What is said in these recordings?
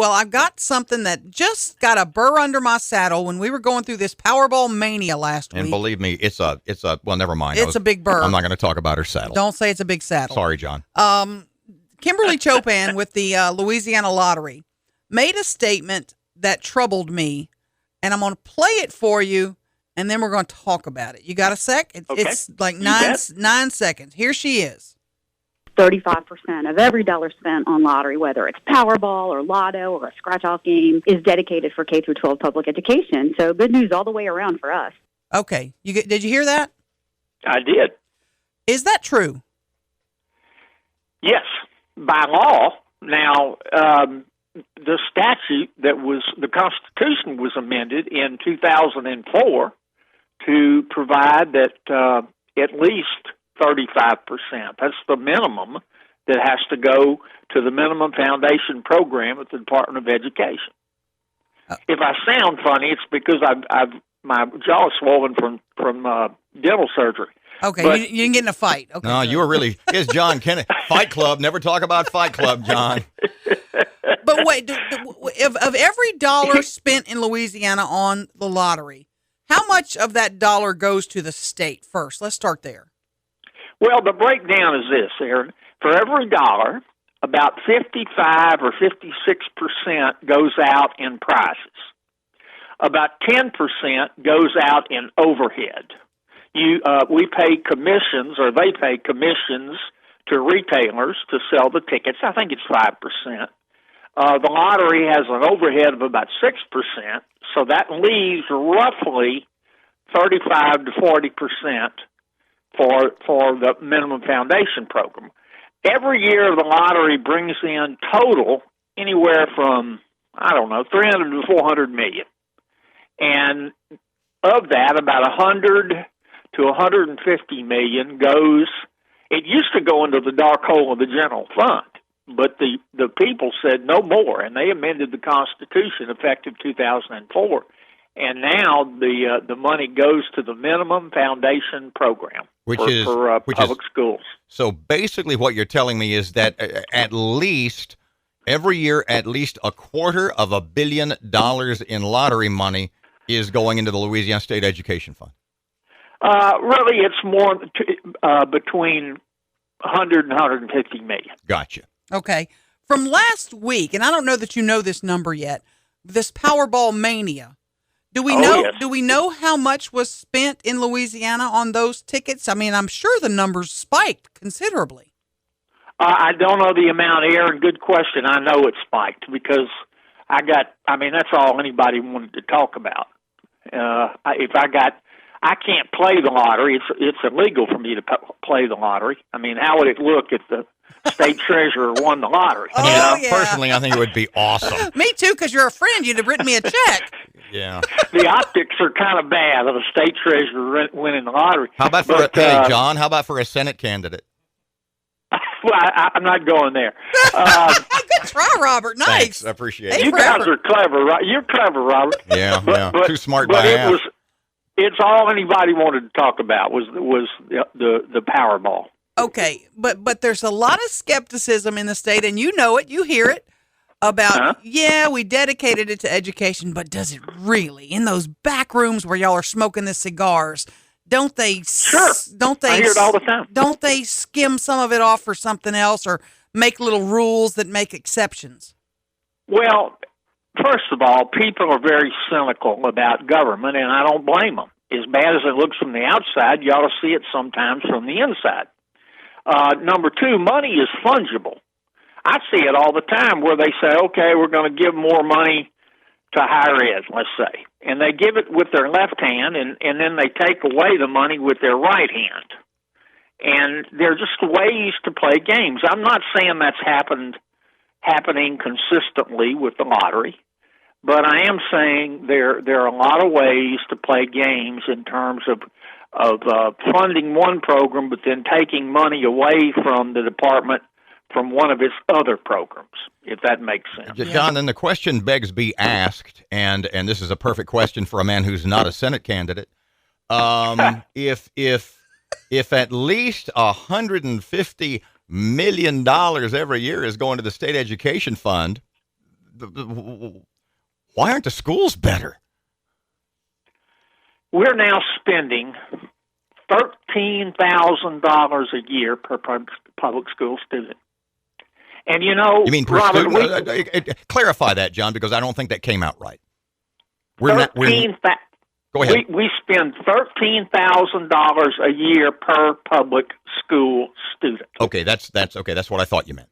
Well, I've got something that just got a burr under my saddle when we were going through this Powerball mania last week. And believe me, it's a. Well, never mind. It's a big burr. I'm not going to talk about her saddle. Don't say it's a big saddle. Sorry, John. Kimberly Chopin with the Louisiana Lottery made a statement that troubled me, and I'm going to play it for you, and then we're going to talk about it. You got a sec? It's like nine seconds. Here she is. 35% of every dollar spent on lottery, whether it's Powerball or Lotto or a scratch-off game, is dedicated for K through 12 public education. So good news all the way around for us. Okay. Did you hear that? I did. Is that true? Yes, by law. Now, the statute the Constitution was amended in 2004 to provide that at least 35%. That's the minimum that has to go to the minimum foundation program at the Department of Education. If I sound funny, it's because my jaw is swollen from dental surgery. Okay, but, you didn't get in a fight. Okay, no, you were really. Here's John Kennedy. Fight Club. Never talk about Fight Club, John. But wait, of every dollar spent in Louisiana on the lottery, how much of that dollar goes to the state first? Let's start there. Well, the breakdown is this, Erin. For every dollar, about 55 or 56% goes out in prizes. About 10% goes out in overhead. We pay commissions, or they pay commissions to retailers to sell the tickets. I think it's 5%. The lottery has an overhead of about 6%, so that leaves roughly 35 to 40% for the minimum foundation program. Every year the lottery brings in total anywhere from, 300 to 400 million. And of that, about 100 to 150 million goes, it used to go into the dark hole of the general fund, but the people said no more, and they amended the Constitution effective 2004. And now the money goes to the minimum foundation program for public schools. So basically what you're telling me is that at least every year, at least $250 million in lottery money is going into the Louisiana State Education Fund. Really, it's more between 100 and 150 million. Gotcha. Okay. From last week, and I don't know that you know this number yet, this Powerball mania. Do we know? Yes. Do we know how much was spent in Louisiana on those tickets? I mean, I'm sure the numbers spiked considerably. I don't know the amount, Aaron. Good question. I know it spiked because that's all anybody wanted to talk about. I can't play the lottery. It's illegal for me to play the lottery. I mean, how would it look if the state treasurer won the lottery? Yeah. Personally, I think it would be awesome. Me too, because you're a friend. You'd have written me a check. Yeah. The optics are kind of bad of the state treasurer winning the lottery. How about John? How about for a Senate candidate? Well, I'm not going there. Good try, Robert. Nice. Thanks. I appreciate it. You guys are clever, right? You're clever, Robert. Yeah, but too smart but by it half. It's all anybody wanted to talk about was the Powerball. Okay, but there's a lot of skepticism in the state, and you know it, you hear it, about, we dedicated it to education, but does it really? In those back rooms where y'all are smoking the cigars, don't they? Sure. I hear it all the time. Don't they skim some of it off for something else or make little rules that make exceptions? Well, first of all, people are very cynical about government, and I don't blame them. As bad as it looks from the outside, you ought to see it sometimes from the inside. Number two, money is fungible. I see it all the time where they say, okay, we're going to give more money to higher ed, let's say. And they give it with their left hand, and then they take away the money with their right hand. And they're just ways to play games. I'm not saying that's happening consistently with the lottery, but I am saying there are a lot of ways to play games in terms of funding one program, but then taking money away from the department from one of its other programs, if that makes sense. John, then the question begs be asked, and this is a perfect question for a man who's not a Senate candidate. If at least $150 million every year is going to the state education fund, why aren't the schools better? We're now spending $13,000 a year per public school student. And You mean per Robert, student? Clarify that, John, because I don't think that came out right. Go ahead. We spend $13,000 a year per public school student. Okay, that's okay. That's what I thought you meant.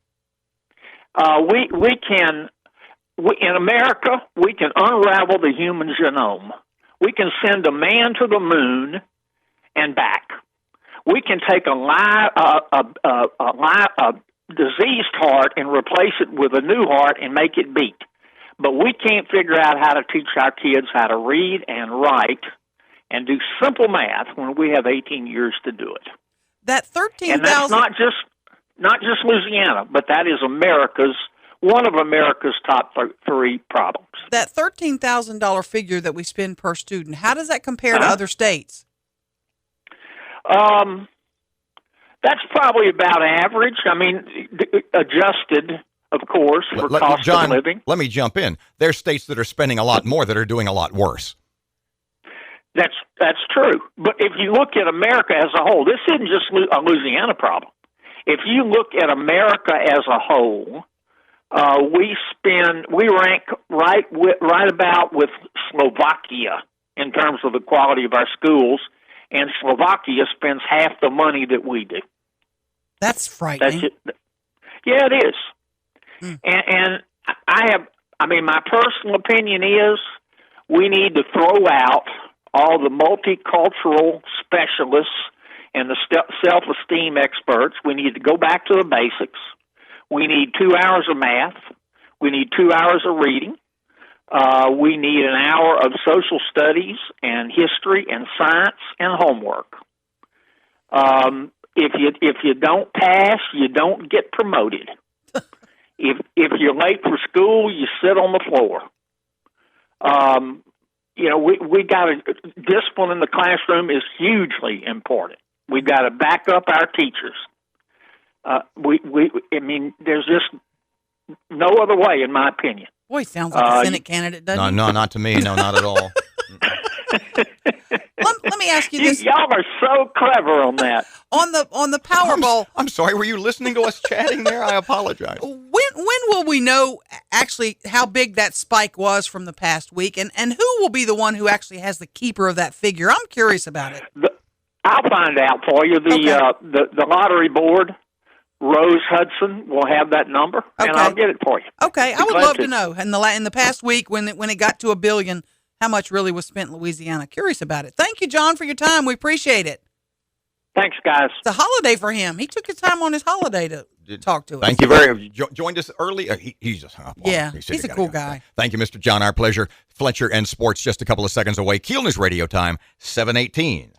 In America, we can unravel the human genome. We can send a man to the moon and back. We can take a diseased heart and replace it with a new heart and make it beat. But we can't figure out how to teach our kids how to read and write and do simple math when we have 18 years to do it. That 13,000. And that's not just Louisiana, but that is one of America's top three problems. That $13,000 figure that we spend per student, how does that compare to other states? That's probably about average. I mean, adjusted, of course, for cost of living. Let me jump in. There's states that are spending a lot more that are doing a lot worse. That's true. But if you look at America as a whole, this isn't just a Louisiana problem. If you look at America as a whole, we rank right about with Slovakia in terms of the quality of our schools, and Slovakia spends half the money that we do. That's frightening. Yeah, it is. And my personal opinion is we need to throw out all the multicultural specialists and the self-esteem experts. We need to go back to the basics. We need 2 hours of math. We need 2 hours of reading. We need an hour of social studies and history and science and homework. If you don't pass, you don't get promoted. If you're late for school, you sit on the floor. We got discipline in the classroom is hugely important. We've got to back up our teachers. There's just no other way, in my opinion. Boy, sounds like a Senate candidate, doesn't he? No, not to me. No, not at all. Let me ask you this. Y'all are so clever on that. On the Powerball. I'm sorry. Were you listening to us chatting there? I apologize. When will we know actually how big that spike was from the past week, and who will be the one who actually has the keeper of that figure? I'm curious about it. I'll find out for you. The lottery board, Rose Hudson, will have that number, and I'll get it for you. Okay, I would love to know. In the past week, when it got to $1 billion, how much really was spent in Louisiana? Curious about it. Thank you, John, for your time. We appreciate it. Thanks, guys. It's a holiday for him. He took his time on his holiday to talk to us. Thank you very much. Joined us early. He just hung up. Yeah, he's a cool guy. Thank you, Mr. John. Our pleasure. Fletcher and Sports just a couple of seconds away. Keel News Radio time, 7:18.